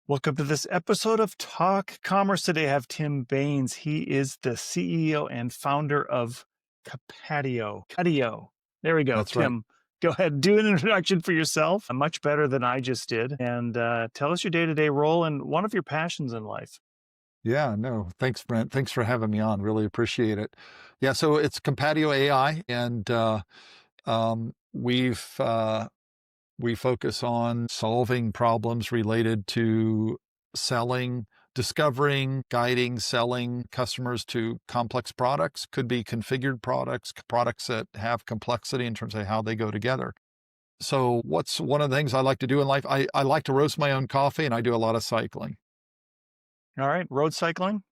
Welcome to this episode of Talk Commerce. Today I have Tim Baynes. He is the CEO and founder of Compatio. Compatio. There we go. That's right. Tim, go ahead, do an introduction for yourself, much better than I just did, and tell us your day-to-day role and one of your passions in life. Yeah, no, thanks, Brent. Thanks for having me on. Really appreciate it. Yeah, so it's Compatio AI, and we focus on solving problems related to selling, discovering, guiding, selling customers to complex products. Could be configured products, products that have complexity in terms of how they go together. So, what's one of the things I like to do in life? I like to roast my own coffee, and I do a lot of cycling. All right, road cycling,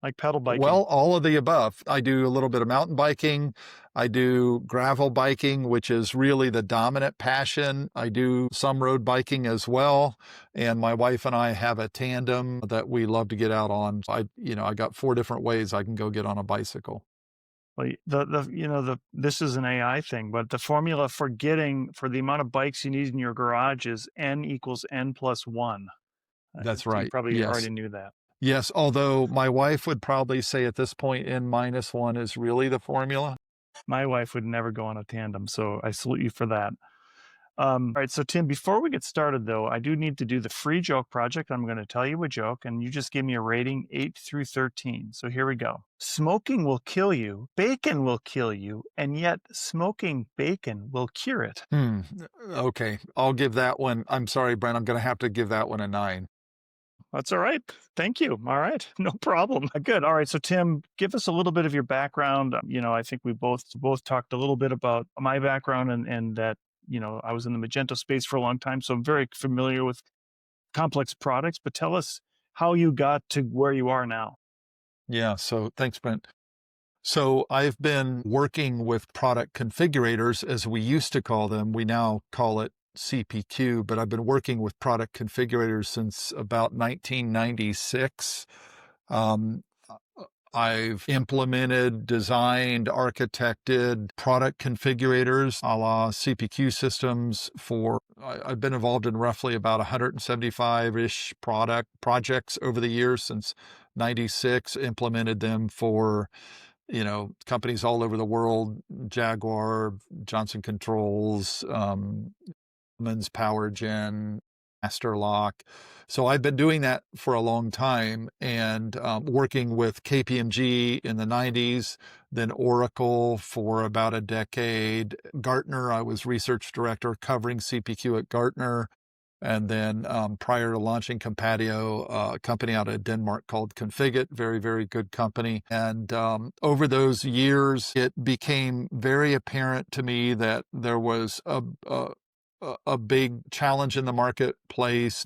like pedal biking. Well, all of the above. I do a little bit of mountain biking. I do gravel biking, which is really the dominant passion. I do some road biking as well. And my wife and I have a tandem that we love to get out on. I got 4 different ways I can go get on a bicycle. Well, this is an AI thing, but the formula for the amount of bikes you need in your garage is n equals n plus one. That's You right. probably Yes. already knew that. Yes. Although my wife would probably say at this point, N-1 is really the formula. My wife would never go on a tandem, so I salute you for that. All right, so Tim, before we get started, though, I do need to do the free joke project. I'm going to tell you a joke, and you just give me a rating 8 through 13. So here we go. Smoking will kill you, bacon will kill you, and yet smoking bacon will cure it. Okay. I'll give that one. I'm sorry, Brent. I'm going to have to give that one a 9. That's all right. Thank you. All right. No problem. Good. All right. So Tim, give us a little bit of your background. I think we both talked a little bit about my background and that, I was in the Magento space for a long time. So I'm very familiar with complex products, but tell us how you got to where you are now. Yeah. So thanks, Brent. So I've been working with product configurators, as we used to call them. We now call it CPQ, but I've been working with product configurators since about 1996. Um, I've implemented, designed, architected product configurators a la CPQ systems I've been involved in roughly about 175-ish projects over the years since 96, implemented them for companies all over the world: Jaguar, Johnson Controls, Siemens Power Gen, Masterlock. So I've been doing that for a long time, and working with KPMG in the 90s, then Oracle for about a decade. Gartner, I was research director covering CPQ at Gartner. And then prior to launching Compatio, a company out of Denmark called Configurable, very, very good company. And over those years, it became very apparent to me that there was a big challenge in the marketplace.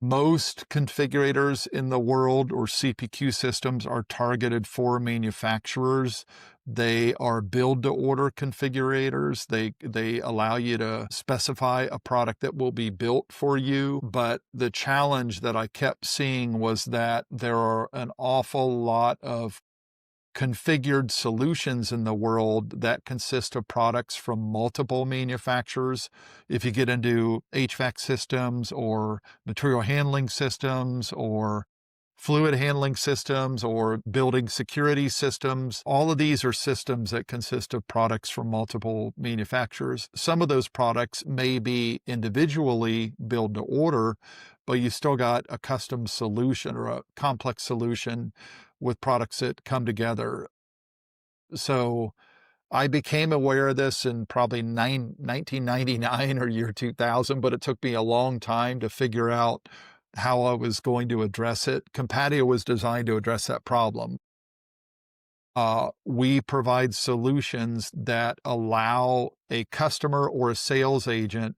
Most configurators in the world, or CPQ systems, are targeted for manufacturers. They are build-to-order configurators. They allow you to specify a product that will be built for you. But the challenge that I kept seeing was that there are an awful lot of configured solutions in the world that consist of products from multiple manufacturers. If you get into HVAC systems or material handling systems or fluid handling systems or building security systems, all of these are systems that consist of products from multiple manufacturers. Some of those products may be individually build to order, but you still got a custom solution or a complex solution with products that come together. So I became aware of this in probably 1999 or year 2000, but it took me a long time to figure out how I was going to address it. Compatio was designed to address that problem. We provide solutions that allow a customer or a sales agent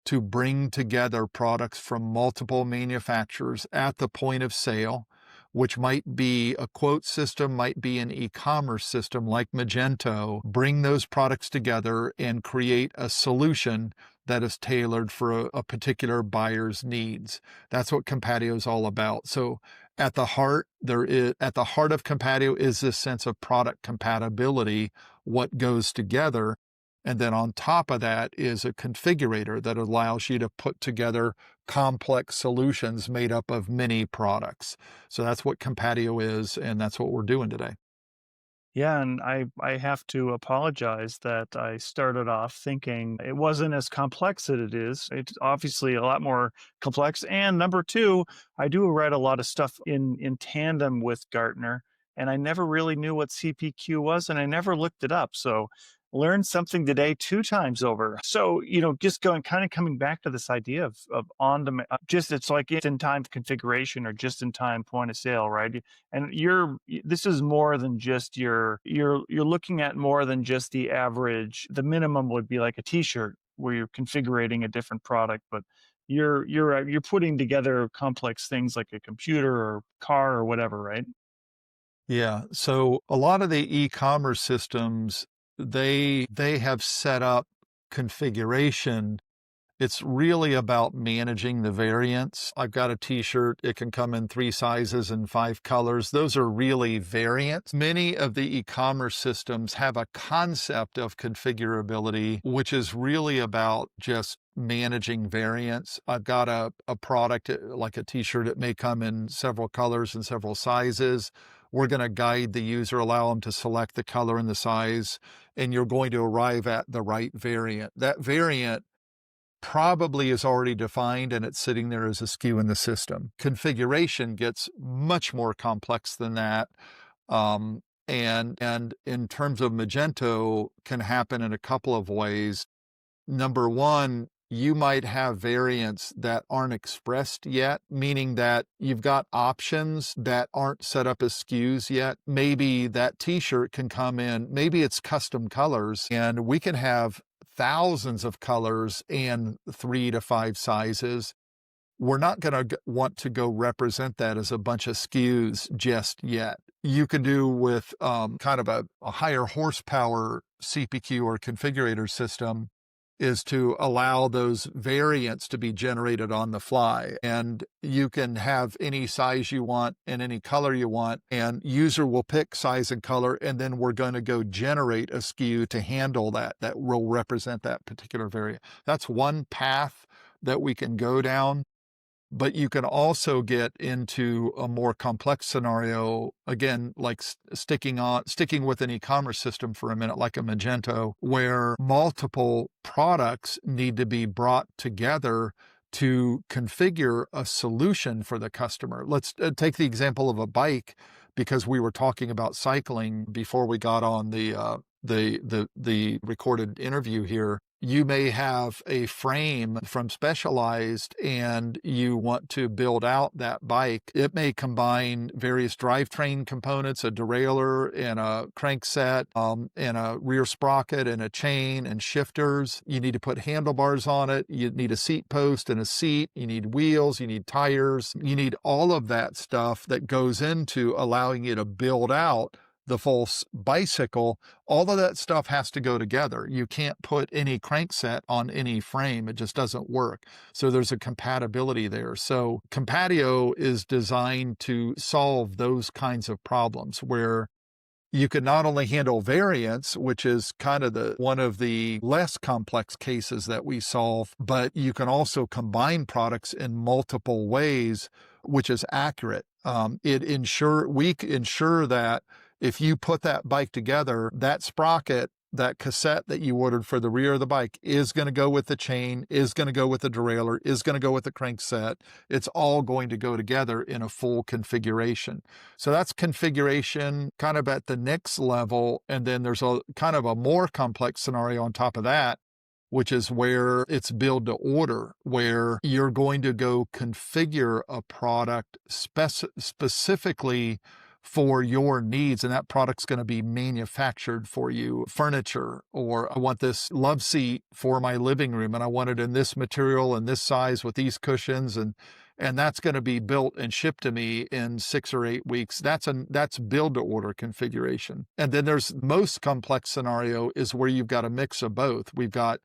to bring together products from multiple manufacturers at the point of sale, which might be a quote system, might be an e-commerce system like Magento. Bring those products together and create a solution that is tailored for a particular buyer's needs. That's what Compatio is all about. So at the heart of Compatio is this sense of product compatibility, what goes together. And then on top of that is a configurator that allows you to put together complex solutions made up of many products. So that's what Compatio is, and that's what we're doing today. Yeah, and I have to apologize that I started off thinking it wasn't as complex as it is. It's obviously a lot more complex. And number two, I do write a lot of stuff in tandem with Gartner, and I never really knew what CPQ was, and I never looked it up. So learned something today two times over. So, just going kind of coming back to this idea of on demand, just it's like in time configuration or just in time point of sale, right? And this is more than just you're looking at more than just the average. The minimum would be like a t-shirt where you're configuring a different product, but you're putting together complex things like a computer or car or whatever, right? Yeah. So a lot of the e-commerce systems, they have set up configuration. It's really about managing the variants. I've got a t-shirt. It can come in 3 sizes and 5 colors. Those are really variants. Many of the e-commerce systems have a concept of configurability, which is really about just managing variants. I've got a product like a t-shirt. It may come in several colors and several sizes. We're going to guide the user, allow them to select the color and the size, and you're going to arrive at the right variant. That variant probably is already defined and it's sitting there as a SKU in the system. Configuration gets much more complex than that. And in terms of Magento, can happen in a couple of ways. Number one, you might have variants that aren't expressed yet, meaning that you've got options that aren't set up as SKUs yet. Maybe that t-shirt can come in, maybe it's custom colors, and we can have thousands of colors and 3 to 5 sizes. We're not going to want to go represent that as a bunch of SKUs just yet. You can do with kind of a higher horsepower CPQ or configurator system is to allow those variants to be generated on the fly. And you can have any size you want and any color you want, and user will pick size and color, and then we're going to go generate a SKU to handle that will represent that particular variant. That's one path that we can go down. But you can also get into a more complex scenario, again, like sticking with an e-commerce system for a minute, like a Magento, where multiple products need to be brought together to configure a solution for the customer. Let's take the example of a bike, because we were talking about cycling before we got on the recorded interview here. You may have a frame from Specialized and you want to build out that bike. It may combine various drivetrain components, a derailleur and a crankset, and a rear sprocket and a chain and shifters. You need to put handlebars on it. You need a seat post and a seat. You need wheels. You need tires. You need all of that stuff that goes into allowing you to build out the full bicycle. All of that stuff has to go together. You can't put any crankset on any frame. It just doesn't work. So there's a compatibility there. So Compatio is designed to solve those kinds of problems where you can not only handle variants, which is kind of one of the less complex cases that we solve, but you can also combine products in multiple ways, which is accurate. We ensure that if you put that bike together, that sprocket, that cassette that you ordered for the rear of the bike is going to go with the chain, is going to go with the derailleur, is going to go with the crankset. It's all going to go together in a full configuration. So that's configuration kind of at the next level. And then there's a kind of a more complex scenario on top of that, which is where it's build to order, where you're going to go configure a product specifically for your needs, and that product's going to be manufactured for you. Furniture, or I want this love seat for my living room and I want it in this material and this size with these cushions, and that's going to be built and shipped to me in 6 or 8 weeks. That's build to order configuration. And then there's most complex scenario is where you've got a mix of both. We've got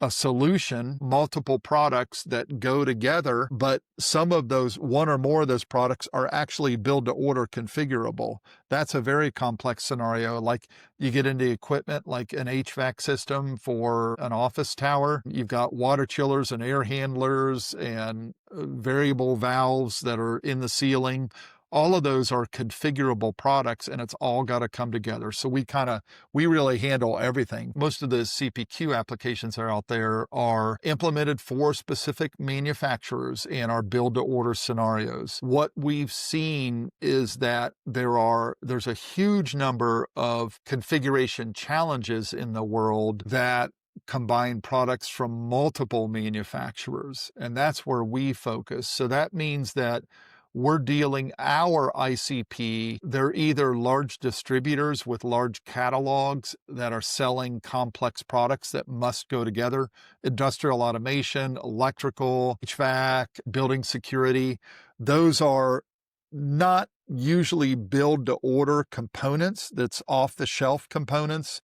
a solution, multiple products that go together, but some of those, one or more of those products are actually build to order configurable. That's a very complex scenario. Like you get into equipment like an HVAC system for an office tower. You've got water chillers and air handlers and variable valves that are in the ceiling. All of those are configurable products, and it's all got to come together. So we really handle everything. Most of the CPQ applications that are out there are implemented for specific manufacturers and are build to order scenarios. What we've seen is that there's a huge number of configuration challenges in the world that combine products from multiple manufacturers, and that's where we focus. So that means that we're dealing our ICP. They're either large distributors with large catalogs that are selling complex products that must go together, industrial automation, electrical, HVAC, building security. Those are not usually build to order components, that's off the shelf components,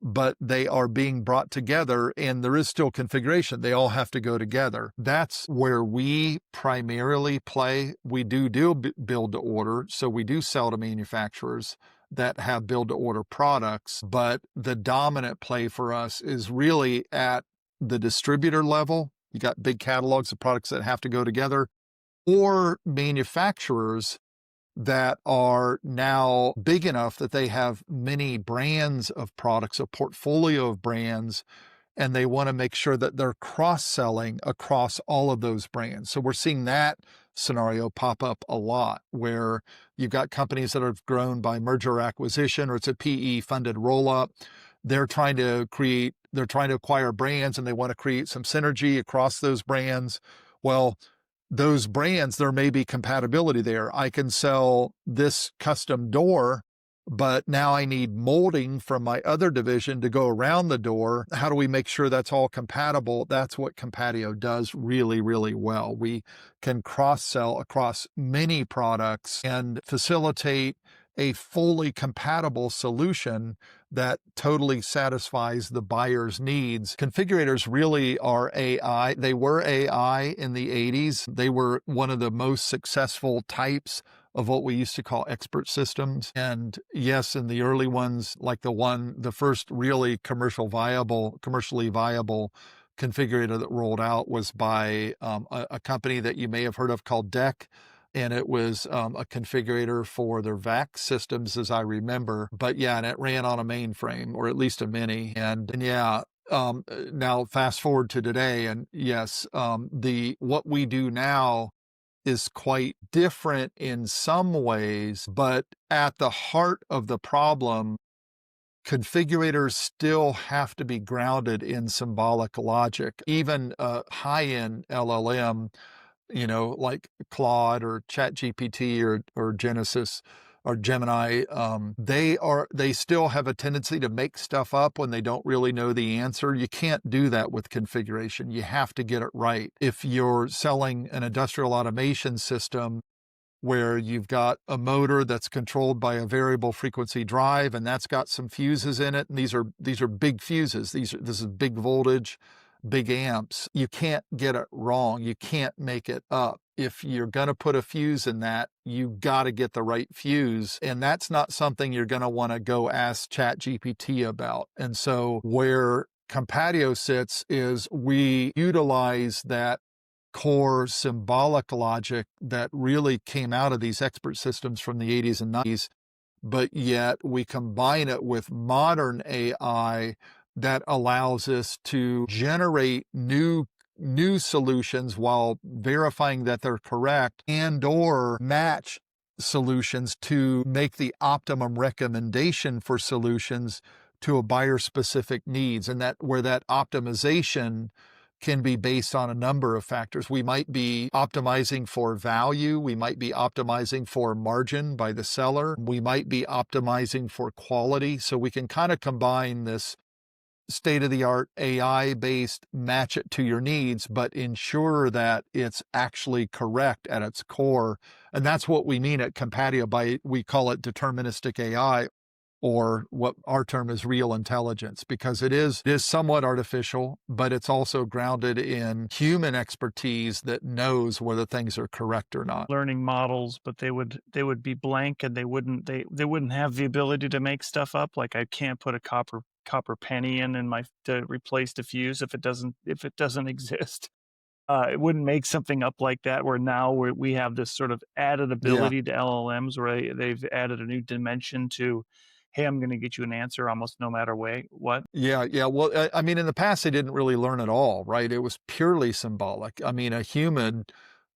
but they are being brought together and there is still configuration. They all have to go together. That's where we primarily play. We do build to order. So we do sell to manufacturers that have build to order products, but the dominant play for us is really at the distributor level. You got big catalogs of products that have to go together, or manufacturers that are now big enough that they have many brands of products, a portfolio of brands, and they want to make sure that they're cross-selling across all of those brands. So we're seeing that scenario pop up a lot, where you've got companies that have grown by merger or acquisition, or it's a PE-funded roll-up. They're trying to acquire brands, and they want to create some synergy across those brands. Well, those brands, there may be compatibility there. I can sell this custom door, but now I need molding from my other division to go around the door. How do we make sure that's all compatible? That's what Compatio does really, really well. We can cross-sell across many products and facilitate a fully compatible solution that totally satisfies the buyer's needs. Configurators really are AI. They were AI in the 80s. They were one of the most successful types of what we used to call expert systems. And yes, in the early ones, like the first really commercially viable configurator that rolled out was by a company that you may have heard of called DEC. And it was a configurator for their VAC systems, as I remember. But yeah, and it ran on a mainframe, or at least a mini. And yeah, now fast forward to today, and yes, what we do now is quite different in some ways, but at the heart of the problem, configurators still have to be grounded in symbolic logic. Even a high-end LLM, like Claude or ChatGPT or Genesis or Gemini, they still have a tendency to make stuff up when they don't really know the answer. You can't do that with configuration. You have to get it right. If you're selling an industrial automation system where you've got a motor that's controlled by a variable frequency drive, and that's got some fuses in it, and these are big fuses. This is big voltage, big amps. You can't get it wrong. You can't make it up. If you're going to put a fuse in that, you got to get the right fuse. And that's not something you're going to want to go ask ChatGPT about. And so where Compatio sits is we utilize that core symbolic logic that really came out of these expert systems from the 80s and 90s, but yet we combine it with modern AI that allows us to generate new solutions while verifying that they're correct, and or match solutions to make the optimum recommendation for solutions to a buyer's specific needs. And that where that optimization can be based on a number of factors. We might be optimizing for value. We might be optimizing for margin by the seller. We might be optimizing for quality. So we can kind of combine this state-of-the-art AI-based, match it to your needs, but ensure that it's actually correct at its core. And that's what we mean at Compatio we call it deterministic AI. or what our term is real intelligence, because it is somewhat artificial, but it's also grounded in human expertise that knows whether things are correct or not. Learning models, but they would be blank and they wouldn't have the ability to make stuff up. Like I can't put a copper penny in my to replace the fuse if it doesn't exist. It wouldn't make something up like that where now we have this sort of added Yeah. ability to LLMs where they've added a new dimension to, hey, I'm going to get you an answer almost no matter what. Yeah, yeah. Well, I mean, in the past, they didn't really learn at all, right? It was purely symbolic. I mean, an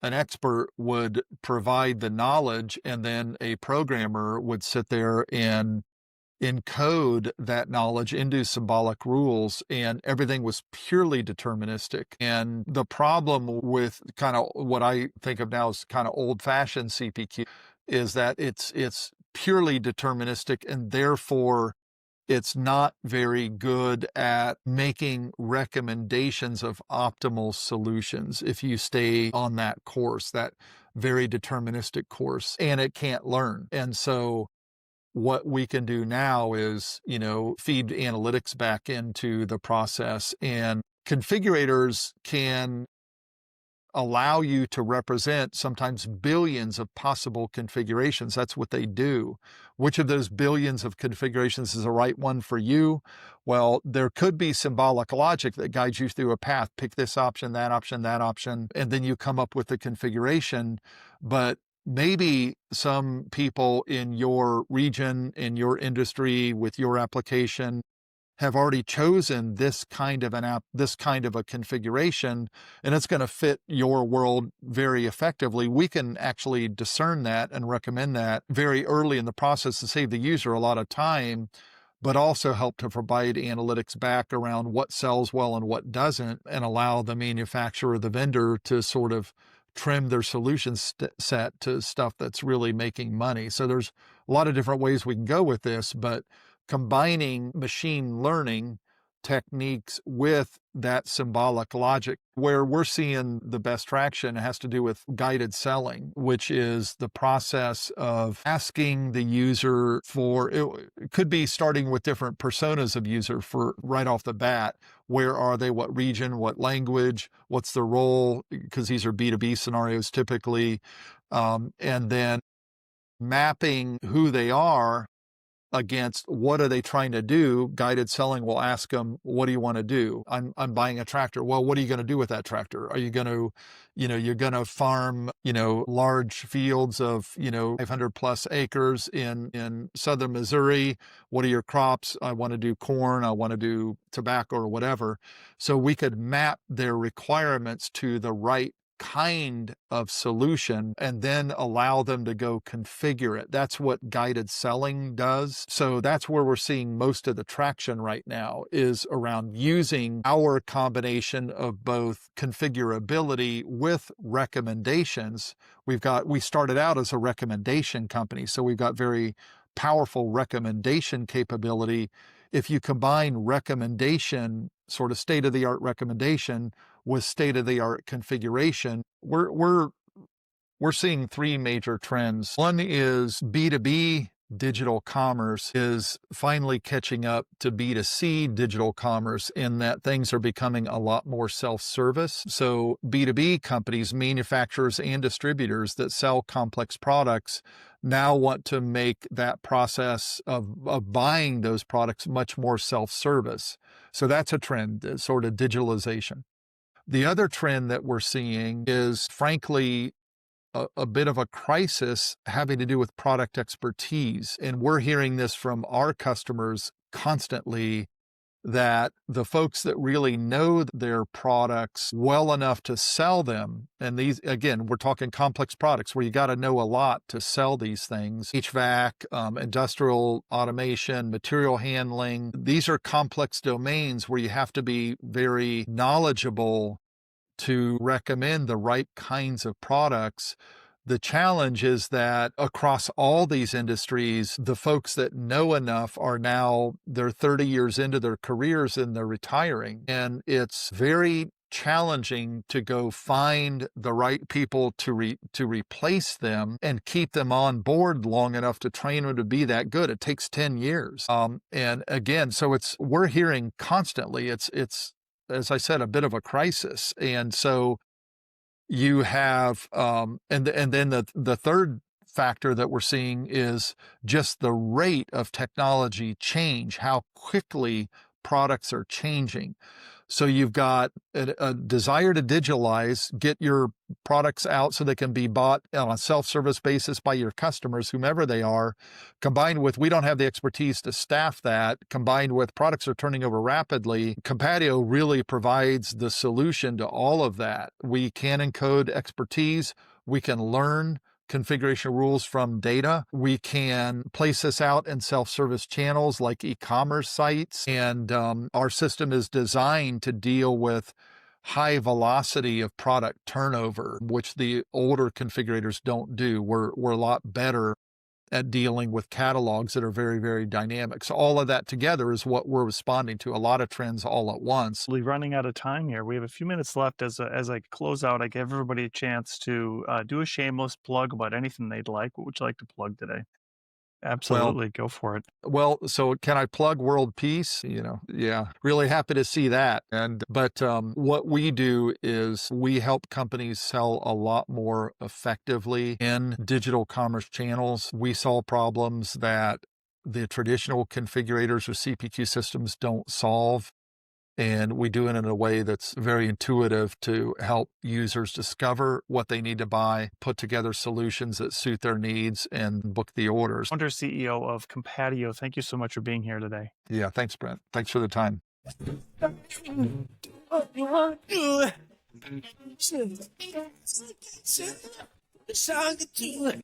expert would provide the knowledge, and then a programmer would sit there and encode that knowledge into symbolic rules, and everything was purely deterministic. And the problem with kind of what I think of now as kind of old-fashioned CPQ is that it's purely deterministic, and therefore it's not very good at making recommendations of optimal solutions if you stay on that course, that very deterministic course, and it can't learn. And so what we can do now is, feed analytics back into the process, and configurators can allow you to represent sometimes billions of possible configurations. That's what they do. Which of those billions of configurations is the right one for you? Well, there could be symbolic logic that guides you through a path. Pick this option, that option, that option, and then you come up with the configuration. But maybe some people in your region, in your industry, with your application have already chosen this kind of this kind of a configuration, and it's going to fit your world very effectively. We can actually discern that and recommend that very early in the process to save the user a lot of time, but also help to provide analytics back around what sells well and what doesn't, and allow the manufacturer, the vendor, to sort of trim their solution set to stuff that's really making money. So there's a lot of different ways we can go with this, but combining machine learning techniques with that symbolic logic, where we're seeing the best traction has to do with guided selling, which is the process of asking the user for, it could be starting with different personas of user for right off the bat. Where are they? What region? What language? What's their role? Because these are B2B scenarios typically. And then mapping who they are against what are they trying to do. Guided selling will ask them, what do you want to do? I'm buying a tractor. Well, what are you going to do with that tractor? Are you going to, you're going to farm, large fields of, 500 plus acres in southern Missouri. What are your crops? I want to do corn. I want to do tobacco or whatever. So we could map their requirements to the right kind of solution and then allow them to go configure it. That's what guided selling does. So that's where we're seeing most of the traction right now, is around using our combination of both configurability with recommendations. We started out as a recommendation company, so we've got very powerful recommendation capability. If you combine recommendation, sort of state-of-the-art recommendation, with state-of-the-art configuration, we're seeing three major trends. One is B2B digital commerce is finally catching up to B2C digital commerce, in that things are becoming a lot more self-service. So B2B companies, manufacturers and distributors that sell complex products, now want to make that process of buying those products much more self-service. So that's a trend, sort of digitalization. The other trend that we're seeing is, frankly, a bit of a crisis having to do with product expertise. And we're hearing this from our customers constantly, that the folks that really know their products well enough to sell them, and these, again, we're talking complex products where you got to know a lot to sell these things. HVAC, industrial automation, material handling. These are complex domains where you have to be very knowledgeable to recommend the right kinds of products. The challenge is that across all these industries, the folks that know enough are now, they're 30 years into their careers and they're retiring. And it's very challenging to go find the right people to replace them and keep them on board long enough to train them to be that good. It takes 10 years. And again, so we're hearing constantly, it's, as I said, a bit of a crisis. And so you have, and then the third factor that we're seeing is just the rate of technology change, how quickly products are changing. So you've got a desire to digitalize, get your products out so they can be bought on a self-service basis by your customers, whomever they are, combined with we don't have the expertise to staff that, combined with products are turning over rapidly. Compatio really provides the solution to all of that. We can encode expertise, we can learn configuration rules from data. We can place this out in self-service channels like e-commerce sites. And our system is designed to deal with high velocity of product turnover, which the older configurators don't do. We're a lot better at dealing with catalogs that are very, very dynamic. So all of that together is what we're responding to, a lot of trends all at once. We're running out of time here. We have a few minutes left. As I close out, I give everybody a chance to do a shameless plug about anything they'd like. What would you like to plug today? Absolutely, go for it. Well, so can I plug world peace? Yeah, really happy to see that. But what we do is we help companies sell a lot more effectively in digital commerce channels. We solve problems that the traditional configurators or CPQ systems don't solve. And we do it in a way that's very intuitive to help users discover what they need to buy, put together solutions that suit their needs, and book the orders. Founder CEO of Compatio, thank you so much for being here today. Yeah, thanks, Brent. Thanks for the time.